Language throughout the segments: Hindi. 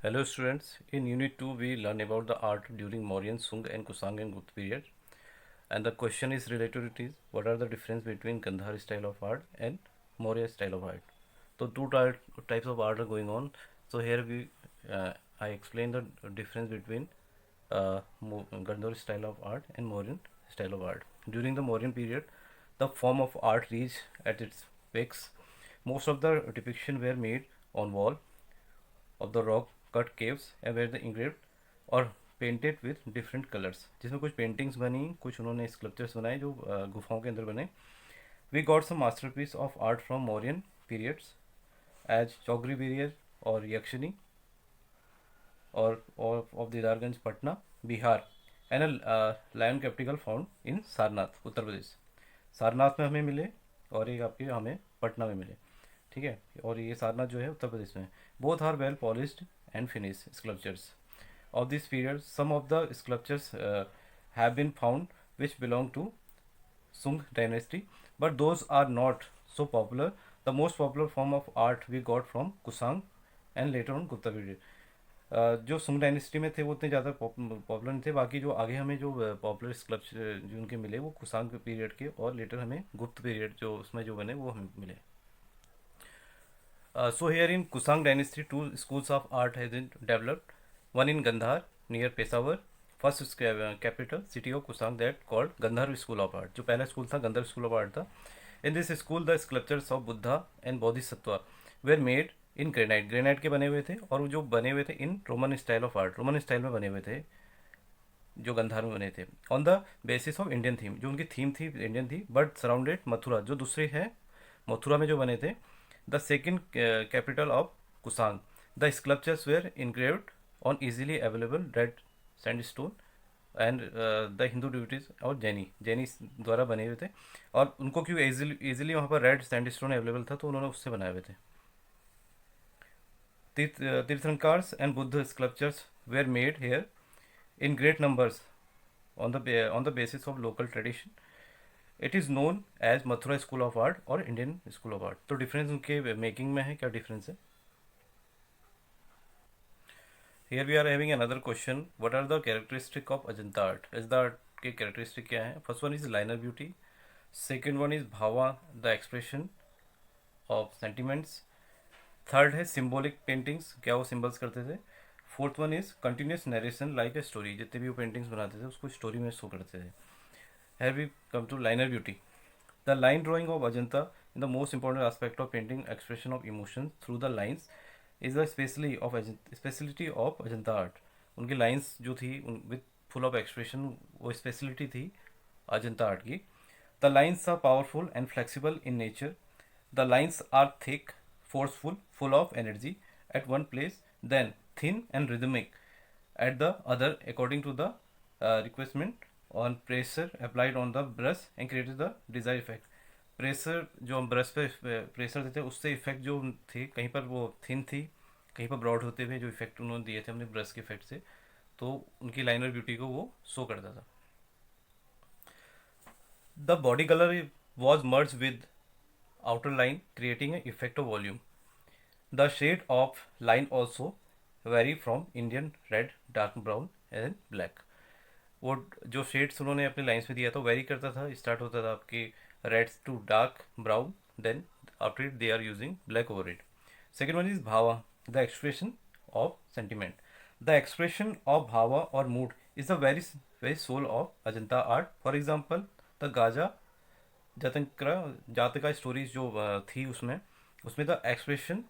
Hello students, in Unit 2 we learn about the art during Mauryan, Sung and Kusang and Gupta period, and the question is related to it is what are the difference between Gandhar style of art and Maurya style of art. So types of art are going on. So here I explain the difference between Gandhar style of art and Mauryan style of art. During the Mauryan period, the form of art reached at its peaks. Most of the depictions were made on wall of the rock cut caves and were the engraved और पेंटेड विथ डिफरेंट कलर्स, जिसमें कुछ पेंटिंग्स बनी, कुछ उन्होंने स्कल्पचर्स बनाए जो गुफाओं के अंदर बने. We got some masterpiece of art from Mauryan periods as चौगरी पीरियड और यक्षिनी और of Didarganj Patna Bihar and lion capital found in Sarnath Uttar Pradesh. Sarnath में हमें मिले और एक आपके हमें पटना में मिले. ठीक है, और ये सारनाथ जो है उत्तर प्रदेश में. Both are well polished and finish sculptures of this period. Some of the sculptures have been found which belong to Sung dynasty, but those are not so popular. The most popular form of art we got from Kusang and later on Gupta period. जो सुंग डायनेस्टी में थे वो उतने ज़्यादा पॉपुलर नहीं थे. बाकी जो आगे हमें जो पॉपुलर स्कल्पचर जो उनके मिले वो कुसांग पीरियड के और लेटर हमें गुप्त पीरियड जो उसमें जो बने वो हमें मिले. So here in Kusang dynasty, two schools of art has been developed. One in Gandhar near Peshawar, first capital city of Kusang that called Gandhar School of Art. जो पहला स्कूल था गंधर्व स्कूल ऑफ आर्ट था. In this school the sculptures of Buddha and Bodhisattva were made in granite. Granite के बने हुए थे और वो जो बने हुए थे in Roman style of art, Roman style में बने हुए थे जो गंधार में बने थे. On the basis of Indian theme, जो उनकी थीम थी इंडियन थी, बट सराउंडेड मथुरा, जो दूसरे है मथुरा में जो बने थे. The second capital of Kushan. The sculptures were engraved on easily available red sandstone and the Hindu deities और जैनी द्वारा बने हुए थे. और उनको क्यों इजीली वहाँ पर रेड सैंडस्टोन अवेलेबल था तो उन्होंने उससे बनाए हुए थे. Tirthankars and Buddha sculptures were made here in great numbers on the basis of local tradition. It is known as Mathura school of art और इंडियन स्कूल ऑफ आर्ट. तो डिफरेंस उनके मेकिंग में है, क्या डिफरेंस है. Here we are having another question. What are the characteristic of Ajanta art? Ajanta art के characteristic क्या है. First one is liner beauty. Second one is bhava, the expression of sentiments. Third है सिम्बॉलिक पेंटिंग्स, क्या वो सिम्बल्स करते थे. Fourth one is continuous narration like a story, जितने भी वो पेंटिंग्स बनाते थे उसको स्टोरी में शो करते थे. Have we come to liner beauty. The line drawing of Ajanta in the most important aspect of painting expression of emotion through the lines is the speciality of Ajanta art. उनकी लाइन्स जो थी विथ फुल ऑफ एक्सप्रेशन, वो स्पेशलिटी थी अजंता आर्ट की. The lines are powerful and flexible in nature. The lines are thick, forceful, full of energy at one place, then thin and rhythmic at the other according to the requirement on pressure applied on the brush and created the desired effect. Pressure जो हम ब्रश पे प्रेशर देते हैं उससे इफेक्ट जो थे, कहीं पर वो थिन थी, कहीं पर ब्रॉड होते हुए जो इफेक्ट उन्होंने दिए थे अपने ब्रश के इफेक्ट से, तो उनकी लाइनर ब्यूटी को वो शो करता था. The body colour was merge with outer line creating an effect of volume. The shade of line also vary from Indian red, dark brown and black. वो जो शेड्स उन्होंने अपने लाइन्स में दिया था वेरी करता था. स्टार्ट होता था आपके red to dark brown, then after it they are using black over it. Second one is bhava, the expression of sentiment. The expression of bhava और mood is the very very soul of Ajanta art. For example the Gaja Jataka stories जो थी उसमें the expression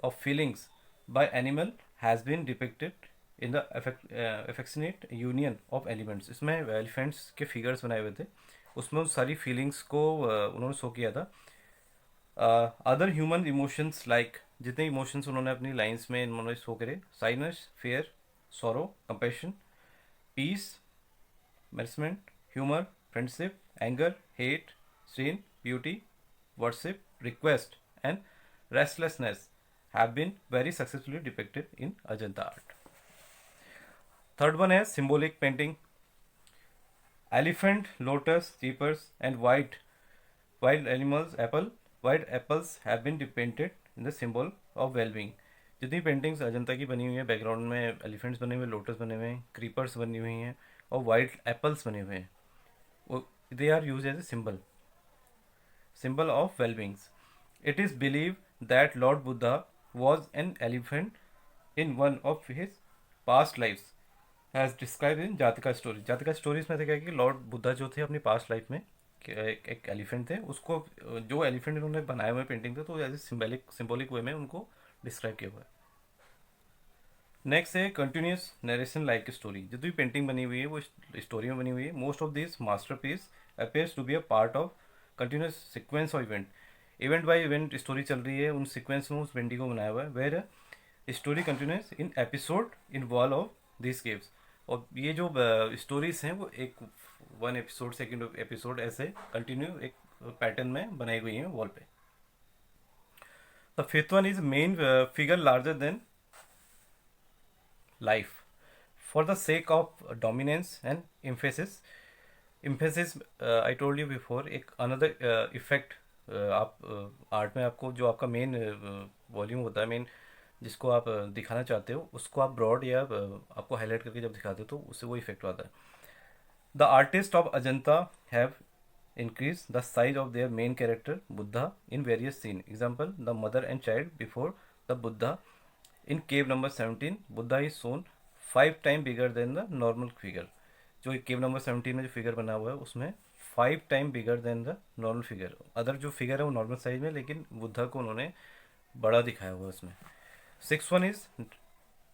of feelings by animal has been depicted in the affectionate union of elements. इसमें एलिफेंट्स के फिगर्स बनाए हुए थे, उसमें उन सारी फीलिंग्स को उन्होंने शो किया था. अदर ह्यूमन इमोशंस लाइक, जितने इमोशंस उन्होंने अपनी लाइन्स में उन्होंने शो करे, साइनस, fear, sorrow, compassion, peace, merriment, humour, friendship, anger, hate, sin, beauty, worship, request, and restlessness have been very successfully depicted in Ajanta art. Third one is symbolic painting. Elephant, lotus, zebras, and wild animals, wild apples have been painted in the symbol of well-being. जितनी पेंटिंग्स अजंता की बनी हुई है, बैकग्राउंड में एलिफेंट्स बने हुए, लोटस बने हुए हैं, क्रीपर्स बनी हुई हैं और वाइट एप्पल्स बने हुए हैं, वो they are use as a symbol of well-beings. It is believed that Lord Buddha was an elephant in one of his past lives, as described in Jataka story. Jataka stories में से क्या है कि लॉर्ड बुद्धा जो थे अपनी पास्ट लाइफ में एक एलिफेंट थे, उसको जो एलिफेंट इन्होंने बनाए हुए पेंटिंग थे तो एज ए सिंबॉलिक वे में उनको डिस्क्राइब किया हुआ है. नेक्स्ट है कंटिन्यूस नरेशन लाइक स्टोरी. जितनी भी पेंटिंग बनी हुई है वो स्टोरी में बनी हुई है. Most of this masterpiece appears to be a part of continuous sequence of event. Event by event story चल रही है, उन सीक्वेंस में उस पेंटिंग को बनाया हुआ है. Where story continuous in episode in wall of this caves. और ये जो स्टोरीज हैं वो एक वन एपिसोड सेकेंड एपिसोड ऐसे कंटिन्यू एक पैटर्न में बनाई हुई हैं वॉल पे. The fifth one is main figure larger than life for the sake of dominance and emphasis. I told you before एक another effect आप आर्ट में आपको जो आपका मेन वॉल्यूम होता है, मेन जिसको आप दिखाना चाहते हो उसको आप ब्रॉड या आपको हाईलाइट करके जब दिखाते हो तो उससे वो इफेक्ट आता है. The artist of Ajanta have increase the size of their main character Buddha in various scene. Example, the mother and child before the Buddha. In cave number 17, Buddha is shown 5 times bigger than the normal figure. जो केव नंबर 17 में जो फिगर बना हुआ है उसमें 5 time bigger than the normal figure. Other जो फिगर है वो नॉर्मल साइज में, लेकिन बुद्धा को उन्होंने बड़ा दिखाया हुआ है उसमें. 6 one is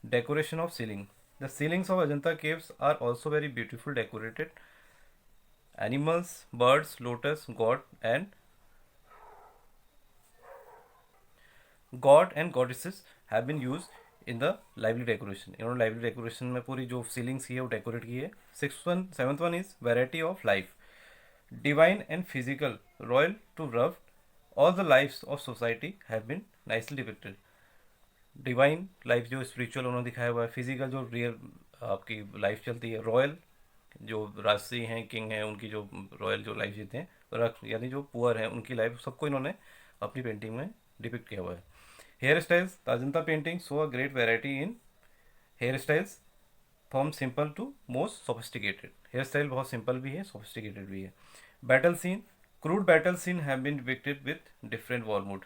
decoration of ceiling. The ceilings of Ajanta caves are also very beautiful decorated. Animals, birds, lotus, god and goddesses have been use in the lively decoration. इन्होंने लाइवली डेकोरेशन में पूरी जो सीलिंग्स की है वो डेकोरेट की है. Seventh one is variety of life. Divine and physical, royal to rough, all the lifes of society have been nicely depicted. Divine life जो स्पिरिचुअल उन्होंने दिखाया हुआ है, फिजिकल जो रियल आपकी लाइफ चलती है, रॉयल जो राजसी हैं, किंग हैं, उनकी जो रॉयल जो लाइफ जीते हैं, यानी जो पुअर हैं उनकी लाइफ, सबको इन्होंने अपनी पेंटिंग में डिपिक्ट किया हुआ है. Hair styles. Ajanta painting show a great variety in hair styles from simple to most sophisticated. Hair style बहुत सिंपल भी है, सोफिस्टिकेटेड भी है. Battle scene. Crude battle scene have been depicted with different war mood.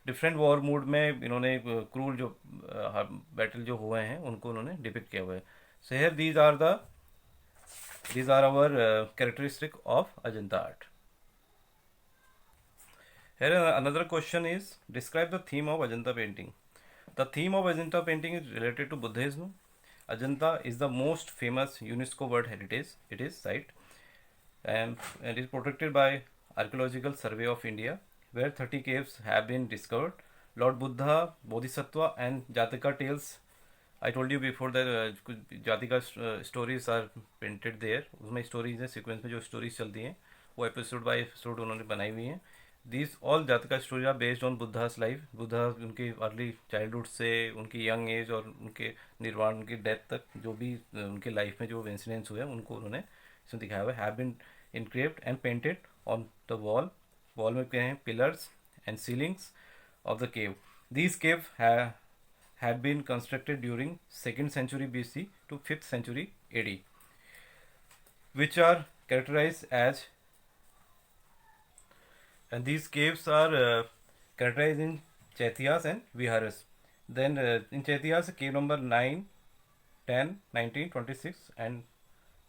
Different war mood में इन्होंने क्रूड जो बैटल जो हुए हैं उनको उन्होंने डिपिक्ट किया हुआ है. So here these are our characteristic of Ajanta art. Here another question is, describe the theme of Ajanta painting. The theme of Ajanta painting is related to Buddhism. Ajanta is the most famous UNESCO World Heritage. It is site and it is protected by Archaeological Survey of India, where 30 caves have been discovered. Lord Buddha, Bodhisattva and Jataka tales. I told you before that Jataka stories are printed there. उसमें स्टोरीज हैं, सीक्वेंस में जो स्टोरीज चलती हैं वो एपिसोड बाय एपिसोड उन्होंने बनाई हुई हैं. These all Jataka story are based on Buddha's life. Buddha उनकी अर्ली चाइल्डहुड से उनकी यंग एज और उनके निर्वाण, उनकी डेथ तक जो भी उनके लाइफ में जो इंसिडेंट्स हुए उनको उन्होंने इसमें दिखाया हुआ है. Have been engraved and painted on the wall. Wall में क्या हैं? Pillars and ceilings of the cave. These cave had been constructed during 2nd century BC to 5th century AD, which are characterized as, and these caves are characterized in Chaitiyas and Viharas. Then in Chaitiyas, cave number 9, 10, 19, 26 and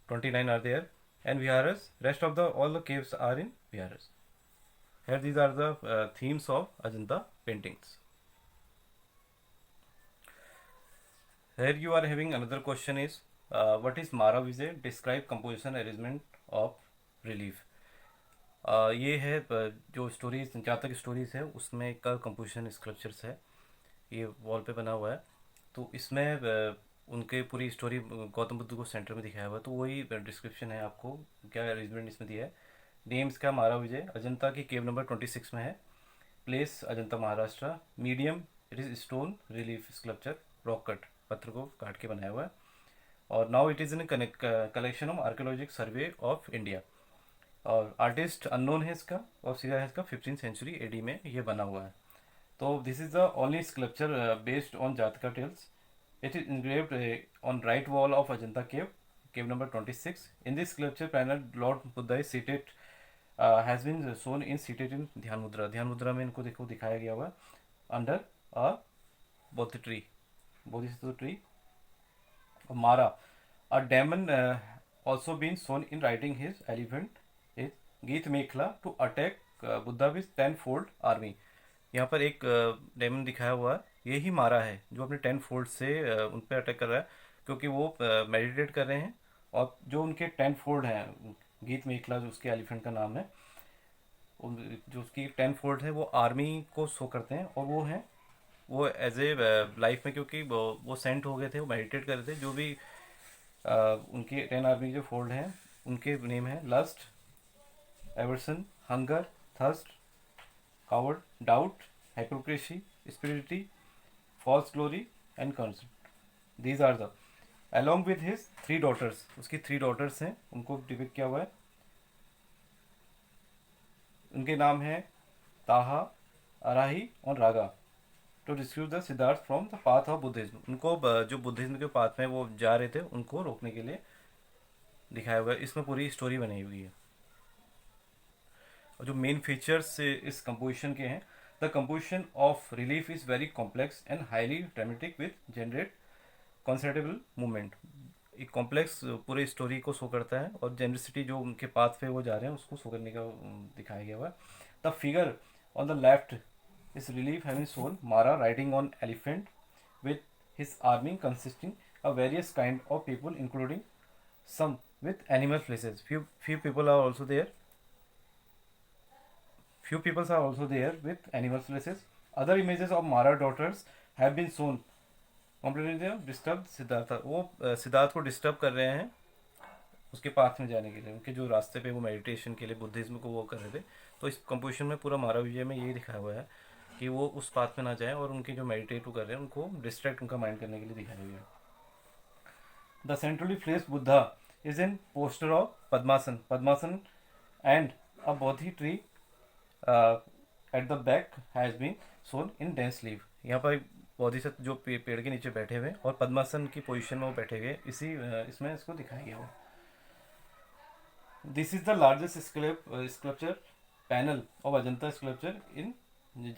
29 are there, and Viharas, rest of all the caves are in Viharas. Here these are the themes of Ajanta paintings. Here you are having another question is, what is Mara Vijay? Describe composition arrangement of relief. ये है जो स्टोरीज, जहाँ तक स्टोरीज है उसमें का कंपोजिशन स्कल्पचर्स है. ये वॉल पे बना हुआ है. तो इसमें उनके पूरी स्टोरी गौतम बुद्ध को सेंटर में दिखाया हुआ है. तो वही डिस्क्रिप्शन है, आपको क्या अरेंजमेंट इसमें दिया है. नेम्स का मारा विजय, अजंता की केव नंबर 26 में है. Place Ajanta Maharashtra. Medium it is stone relief sculpture, rock cut, पत्थर को काट के बनाया हुआ है. और now it is in collection of archaeologic survey of India. और आर्टिस्ट अननोन है इसका, और सीधा है इसका 15th सेंचुरी एडी में ये बना हुआ है. तो this is the only sculpture based on जातका tales. It is engraved on right wall of Ajanta cave, cave number 26. In this sculpture panel, Lord Buddha is seated, has been shown in seated in ध्यान मुद्रा. ध्यान मुद्रा में इनको देखो दिखाया गया हुआ under a bodhi tree, bodhisattva tree. Mara, a demon also been shown in riding his elephant is Geet Mekhla to attack Buddha with tenfold army. यहाँ पर एक डेमन दिखाया हुआ है, यही मारा है जो अपने 10 फोल्ड से उन पर अटैक कर रहा है, क्योंकि वो मेडिटेट कर रहे हैं और जो उनके 10 फोल्ड हैं, गीत मेखला जो उसके एलिफेंट का नाम है, जो उसकी 10 फोल्ड है वो आर्मी को शो करते हैं. और वो हैं वो एज ए लाइफ में, क्योंकि वो सेंट हो गए थे, वो मेडिटेट कर रहे थे. जो भी उनके 10 आर्मी जो फोल्ड हैं उनके नेम है lust, aversion, hunger, thirst, coward, doubt, hypocrisy, spirituality, false glory and conceit. These are the, along with his 3 daughters, उसकी 3 daughters हैं, उनको डिपिक्ट किया हुआ है. उनके नाम है ताहा, अराही और Raga. To rescue the Siddhartha from the path of Buddhism. उनको जो बुद्धिज्म के पाथ में वो जा रहे थे उनको रोकने के लिए दिखाया हुआ है. इसमें पूरी स्टोरी बनी हुई है. और जो मेन फीचर्स इस कंपोजिशन के हैं, the composition of relief is very complex and highly dramatic with generate considerable movement. एक कॉम्प्लेक्स पूरे स्टोरी को शो करता है और जेनरिसिटी जो उनके पाथ पे वो जा रहे हैं उसको शो करने का दिखाया गया हुआ है. The figure on the left is relief having shown Mara riding on elephant with his army consisting of various kind of people including some with animal faces. Few people are also there. Few people are also there with animal faces. Other images of Mara daughters have been shown. Completely disturbed Siddharth. वो सिद्धार्थ को डिस्टर्ब कर रहे हैं उसके पाथ में जाने के लिए, उनके जो रास्ते पे वो मेडिटेशन के लिए बुद्धिज्म को वो कर रहे थे. तो इस कंपोजिशन में पूरा मारा विजय में यही दिखाया हुआ है कि वो उस पाथ में ना जाए और उनके जो मेडिटेट कर रहे हैं उनको डिस्ट्रैक्ट उनका माइंड करने के लिए दिखाया गया है. The centrally placed Buddha is in posture of Padmasan and a bodhi tree at the back has been shown in dense leaf. यहाँ पर बोधिसत्व जो पेड़ के नीचे बैठे हुए और पद्मासन की पोजीशन में वो बैठे हुए, इसी इसमें इसको दिखाया गया हुआ. This is the largest sculpture panel of Ajanta sculpture इन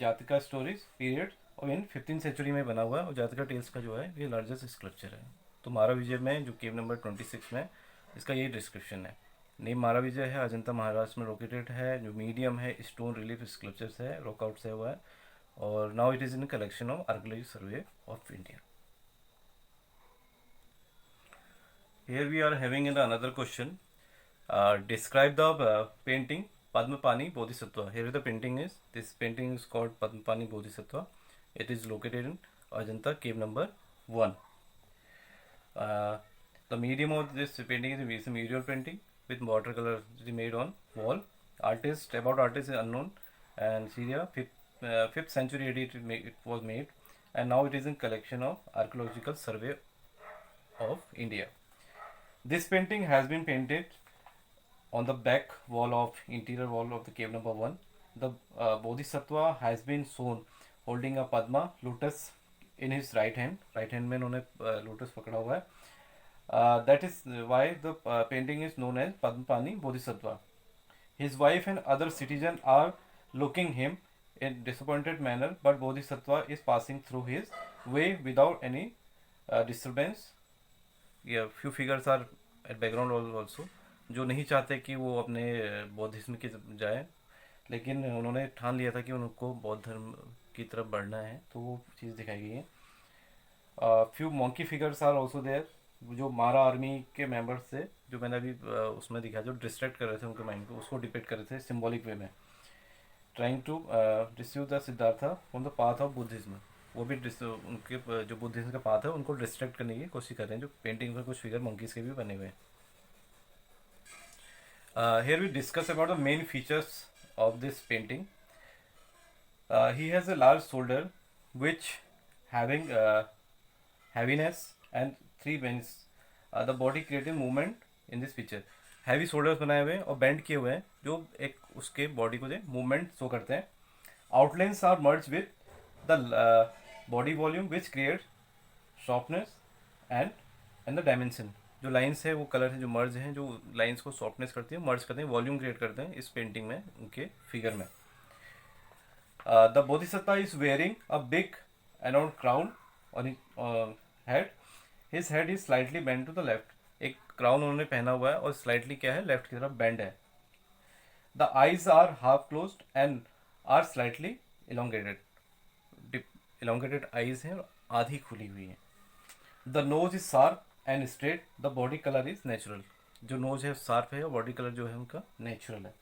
जातका स्टोरीज पीरियड और इन 15th सेंचुरी में बना हुआ है. और जातका टेल्स का जो है ये लार्जेस्ट स्कल्पचर है. तो मारा विजय में जो केव नंबर 26 में इसका यही डिस्क्रिप्शन है. नेम मारा विजय है, अजंता महाराष्ट्र में लोकेटेड है. जो मीडियम है स्टोन रिलीफ स्कल्पचर्स है, रॉकआउट से हुआ है. और now it is in collection of archaeology survey of India. Here we are having in another question. Describe the painting Padmapani Bodhisattva. Here the painting is. This painting is called Padmapani Bodhisattva. It is located in Ajanta cave number 1. The medium of this painting is a mural painting with watercolor made on wall. About artist is unknown, and Syria 5th century AD it was made, and now it is in collection of Archaeological Survey of India. This painting has been painted on the back wall of interior wall of the cave number 1. The Bodhisattva has been shown holding a Padma lotus in his right hand. Right hand में उन्होंने lotus पकड़ा हुआ है. That is why the painting is known as Padmapani Bodhisattva. His wife and other citizens are looking him in disappointed manner, but Bodhisattva is passing through his way without any disturbance. Yeah, few figures are at background also. जो नहीं चाहते कि वो अपने बौद्धिज्म की जाए, लेकिन उन्होंने ठान लिया था कि उनको बौद्ध धर्म की तरफ बढ़ना है, तो वो चीज़ दिखाई गई है. Few monkey figures are also there, जो मारा आर्मी के मेंबर्स थे, जो मैंने अभी उसमें दिखा, जो डिस्ट्रैक्ट कर रहे थे उनके माइंड को, उसको डिपेक्ट कर रहे थे सिम्बॉलिक वे में. Trying to receive the Siddhartha from the path of Buddhism. वो भी उनके जो बुद्धिज्म का पाथ है उनको डिस्ट्रैक्ट करने की कोशिश कर रहे हैं. जो पेंटिंग में कुछ फिगर मंकीज के भी बने हुए हैं. Here we discuss about the main features of this painting. He has a large shoulder which having heaviness and 3 veins. The body creating movement in this picture. Heavy shoulders बनाए हुए और बेंड किए हुए हैं, जो एक उसके बॉडी को जो मूवमेंट शो करते हैं. Outlines are merged with the body volume which creates sharpness and the dimension. जो लाइंस है वो कलर है जो मर्ज हैं, जो लाइंस को सॉफ्टनेस करती है, मर्ज करते हैं, वॉल्यूम क्रिएट करते हैं इस पेंटिंग में, उनके फिगर में. The Bodhisattva is wearing a big around crown on his head. His head is slightly bend to the left. एक क्राउन उन्होंने पहना हुआ है और स्लाइटली क्या है, लेफ्ट की तरफ बेंड है. The eyes are half closed and are slightly elongated. Elongated eyes हैं और आधी खुली हुई है. The nose is sharp and straight. The body colour is natural. जो नोज है शार्प है और बॉडी कलर जो है उनका नेचुरल है.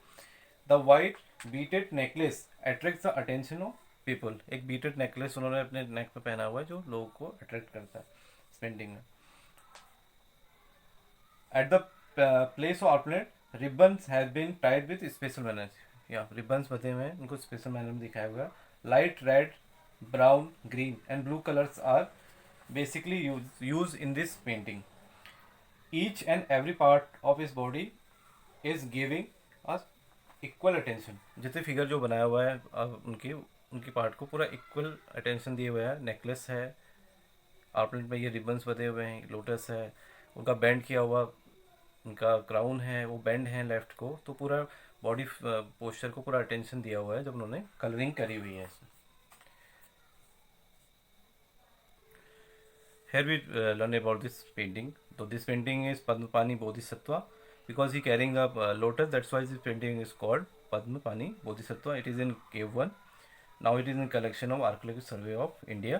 The white beaded necklace attracts the attention of people. एक बीटेड नेकलेस उन्होंने अपने नेक पे पहना हुआ है जो लोगों को अट्रैक्ट करता है इस पेंटिंग में. At the place of armlet ribbons has been tied with special manners. या रिबन्स बते हुए हैं, उनको स्पेशल मैनर में दिखाया हुआ है. Light red, brown, green and blue colours are basically used in this painting. Each and every part of his body is giving us equal attention. जितने फिगर जो बनाया हुआ है उनके उनकी पार्ट को पूरा इक्वल अटेंशन दिए हुए है. नेकलेस है, आर्टलेट में ये रिबन्स बने हुए हैं, लोटस है, उनका बैंड किया हुआ उनका क्राउन है, वो बैंड है लेफ्ट को. तो पूरा बॉडी पोस्चर को पूरा अटेंशन दिया हुआ है जब उन्होंने कलरिंग करी हुई है. Here we learn about this painting. So this painting is Padmapani Bodhisattva because he carrying a lotus. That's why this painting is called Padmapani Bodhisattva. It is in cave 1. Now it is in collection of Archaeological Survey of India.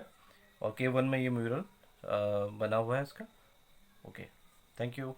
और cave 1 में ये म्यूरल बना हुआ है इसका. Okay, thank you.